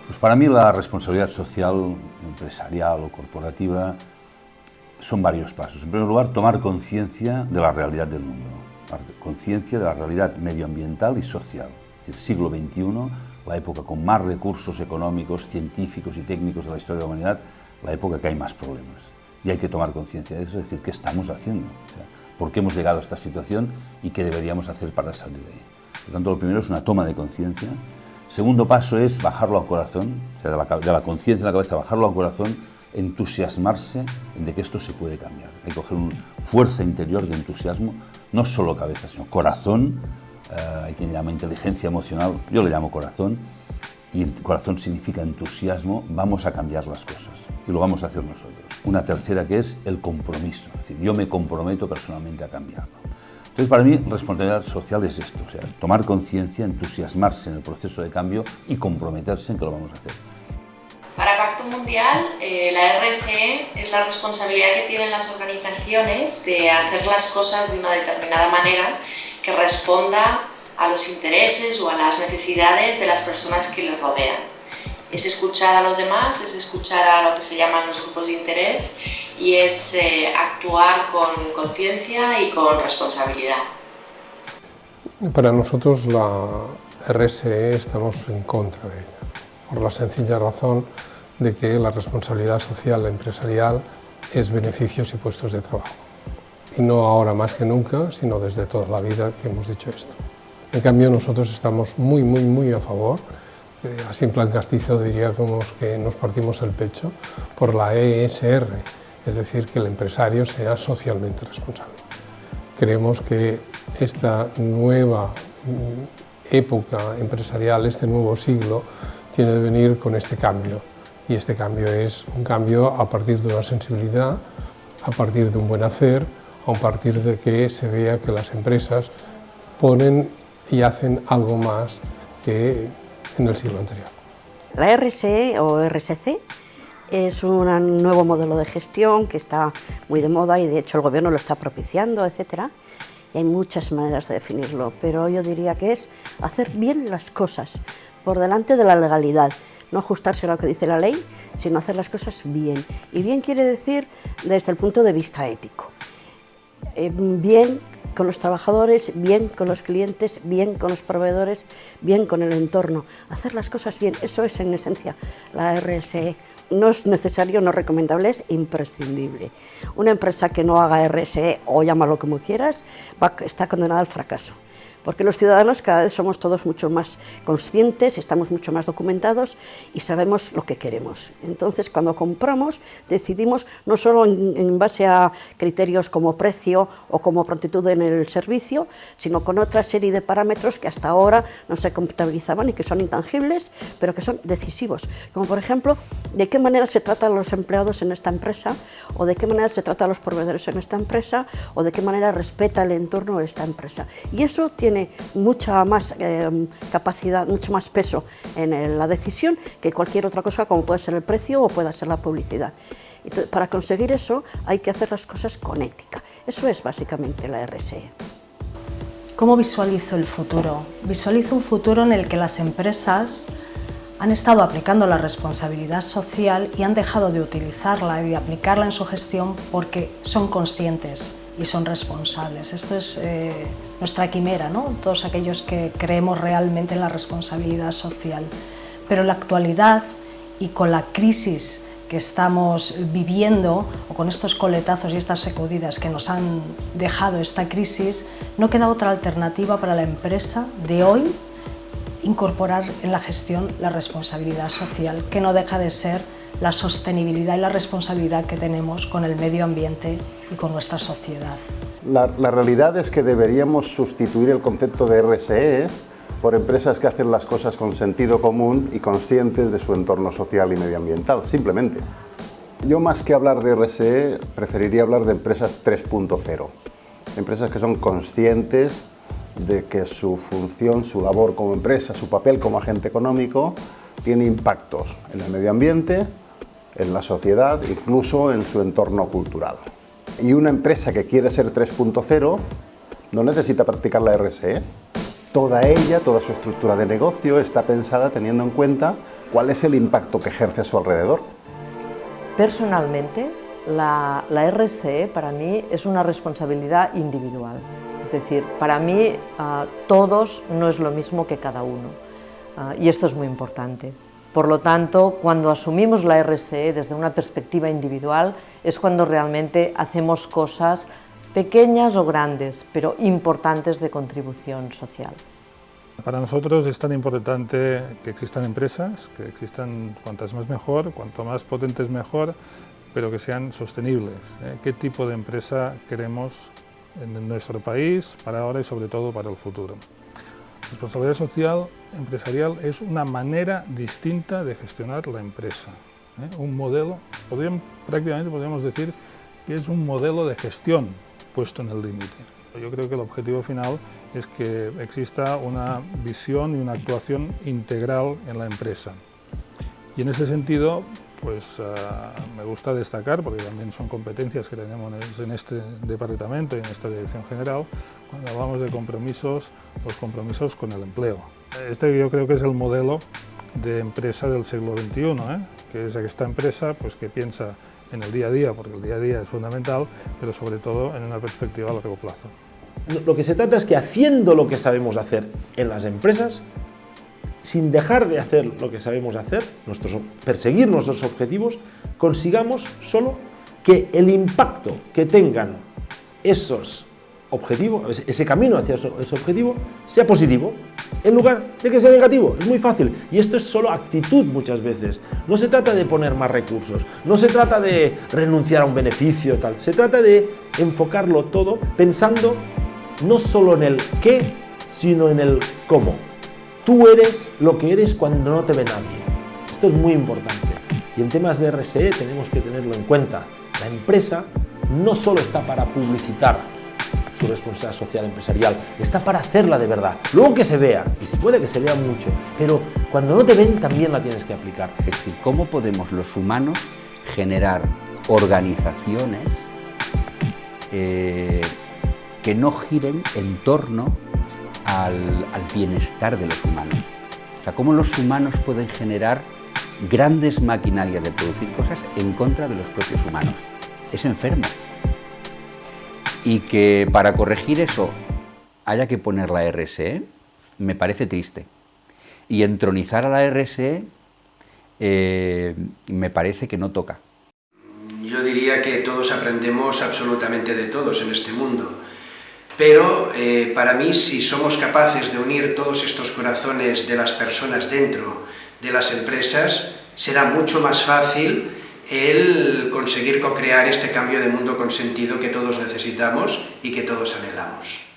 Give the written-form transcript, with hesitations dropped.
Pues para mí la responsabilidad social, empresarial o corporativa son varios pasos. En primer lugar, tomar conciencia de la realidad del mundo, conciencia de la realidad medioambiental y social. Es decir, siglo XXI, la época con más recursos económicos, científicos y técnicos de la historia de la humanidad, la época que hay más problemas. Y hay que tomar conciencia de eso, es decir, ¿qué estamos haciendo? O sea, ¿por qué hemos llegado a esta situación y qué deberíamos hacer para salir de ahí? Por lo tanto, lo primero es una toma de conciencia. Segundo paso es bajarlo al corazón, o sea, de la conciencia en la cabeza, bajarlo al corazón, entusiasmarse de que esto se puede cambiar. Hay que coger una fuerza interior de entusiasmo, no solo cabeza, sino corazón. Hay quien llama inteligencia emocional, yo le llamo corazón, y corazón significa entusiasmo. Vamos a cambiar las cosas y lo vamos a hacer nosotros. Una tercera que es el compromiso, es decir, yo me comprometo personalmente a cambiarlo. Entonces, para mí, responsabilidad social es esto, o sea, tomar conciencia, entusiasmarse en el proceso de cambio y comprometerse en que lo vamos a hacer. Para Pacto Mundial, la RSE es la responsabilidad que tienen las organizaciones de hacer las cosas de una determinada manera que responda a los intereses o a las necesidades de las personas que les rodean. Es escuchar a los demás, es escuchar a lo que se llaman los grupos de interés y es actuar con conciencia y con responsabilidad. Para nosotros la RSE estamos en contra de ella, por la sencilla razón de que la responsabilidad social empresarial es beneficios y puestos de trabajo. Y no ahora más que nunca, sino desde toda la vida que hemos dicho esto. En cambio, nosotros estamos muy a favor, así en plan castizo diría como que nos partimos el pecho, por la ESR, es decir, que el empresario sea socialmente responsable. Creemos que esta nueva época empresarial, este nuevo siglo, tiene que venir con este cambio. Y este cambio es un cambio a partir de una sensibilidad, a partir de un buen hacer, a partir de que se vea que las empresas ponen y hacen algo más que en el siglo anterior. La RSE o RSC es un nuevo modelo de gestión que está muy de moda y de hecho el gobierno lo está propiciando, etc. Y hay muchas maneras de definirlo, pero yo diría que es hacer bien las cosas por delante de la legalidad. No ajustarse a lo que dice la ley, sino hacer las cosas bien. Y bien quiere decir desde el punto de vista ético. Bien con los trabajadores, bien con los clientes, bien con los proveedores, bien con el entorno. Hacer las cosas bien, eso es en esencia la RSE. No es necesario, no recomendable, es imprescindible. Una empresa que no haga RSE, o llámalo como quieras, está condenada al fracaso. Porque los ciudadanos cada vez somos todos mucho más conscientes, estamos mucho más documentados y sabemos lo que queremos. Entonces, cuando compramos, decidimos no solo en base a criterios como precio o como prontitud en el servicio, sino con otra serie de parámetros que hasta ahora no se contabilizaban y que son intangibles, pero que son decisivos. Como por ejemplo, de qué manera se trata a los empleados en esta empresa, o de qué manera se trata a los proveedores en esta empresa, o de qué manera respeta el entorno de esta empresa. Y eso tiene mucha más capacidad, mucho más peso en la decisión que cualquier otra cosa como puede ser el precio o pueda ser la publicidad. Entonces, para conseguir eso hay que hacer las cosas con ética. Eso es básicamente la RSE. ¿Cómo visualizo el futuro? Visualizo un futuro en el que las empresas han estado aplicando la responsabilidad social y han dejado de utilizarla y de aplicarla en su gestión porque son conscientes y son responsables. Esto es nuestra quimera, ¿no? Todos aquellos que creemos realmente en la responsabilidad social. Pero en la actualidad y con la crisis que estamos viviendo, o con estos coletazos y estas sacudidas que nos han dejado esta crisis, no queda otra alternativa para la empresa de hoy incorporar en la gestión la responsabilidad social, que no deja de ser la sostenibilidad y la responsabilidad que tenemos con el medio ambiente y con nuestra sociedad. La realidad es que deberíamos sustituir el concepto de RSE por empresas que hacen las cosas con sentido común y conscientes de su entorno social y medioambiental, simplemente. Yo, más que hablar de RSE, preferiría hablar de empresas 3.0. Empresas que son conscientes de que su función, su labor como empresa, su papel como agente económico, tiene impactos en el medio ambiente, en la sociedad, incluso en su entorno cultural. Y una empresa que quiere ser 3.0 no necesita practicar la RSE. Toda ella, toda su estructura de negocio está pensada teniendo en cuenta ¿cuál es el impacto que ejerce a su alrededor? Personalmente, la RSE para mí es una responsabilidad individual. Es decir, para mí todos no es lo mismo que cada uno. Y esto es muy importante. Por lo tanto, cuando asumimos la RSE desde una perspectiva individual, es cuando realmente hacemos cosas pequeñas o grandes, pero importantes de contribución social. Para nosotros es tan importante que existan empresas, que existan cuantas más mejor, cuanto más potentes mejor, pero que sean sostenibles. ¿Qué tipo de empresa queremos en nuestro país, para ahora y sobre todo para el futuro? Responsabilidad social empresarial es una manera distinta de gestionar la empresa. Un modelo, prácticamente podríamos decir que es un modelo de gestión puesto en el límite. Yo creo que el objetivo final es que exista una visión y una actuación integral en la empresa. Y en ese sentido, pues me gusta destacar, porque también son competencias que tenemos en este departamento y en esta dirección general, cuando hablamos de compromisos, los compromisos con el empleo. Este yo creo que es el modelo de empresa del siglo XXI, que es esta empresa pues, que piensa en el día a día, porque el día a día es fundamental, pero sobre todo en una perspectiva a largo plazo. Lo que se trata es que haciendo lo que sabemos hacer en las empresas, sin dejar de hacer lo que sabemos hacer, perseguir nuestros objetivos, consigamos solo que el impacto que tengan esos objetivos, ese camino hacia ese objetivo, sea positivo, en lugar de que sea negativo. Es muy fácil. Y esto es solo actitud muchas veces. No se trata de poner más recursos, no se trata de renunciar a un beneficio, tal. Se trata de enfocarlo todo pensando no solo en el qué, sino en el cómo. Tú eres lo que eres cuando no te ve nadie. Esto es muy importante. Y en temas de RSE tenemos que tenerlo en cuenta. La empresa no solo está para publicitar su responsabilidad social empresarial, está para hacerla de verdad. Luego que se vea, y se puede que se vea mucho, pero cuando no te ven también la tienes que aplicar. Es decir, ¿cómo podemos los humanos generar organizaciones que no giren en torno al bienestar de los humanos? O sea, ¿cómo los humanos pueden generar grandes maquinarias de producir cosas en contra de los propios humanos? Es enfermo. Y que para corregir eso haya que poner la RSE, me parece triste. Y entronizar a la RSE me parece que no toca. Yo diría que todos aprendemos absolutamente de todos en este mundo. Pero para mí, si somos capaces de unir todos estos corazones de las personas dentro de las empresas, será mucho más fácil el conseguir co-crear este cambio de mundo con sentido que todos necesitamos y que todos anhelamos.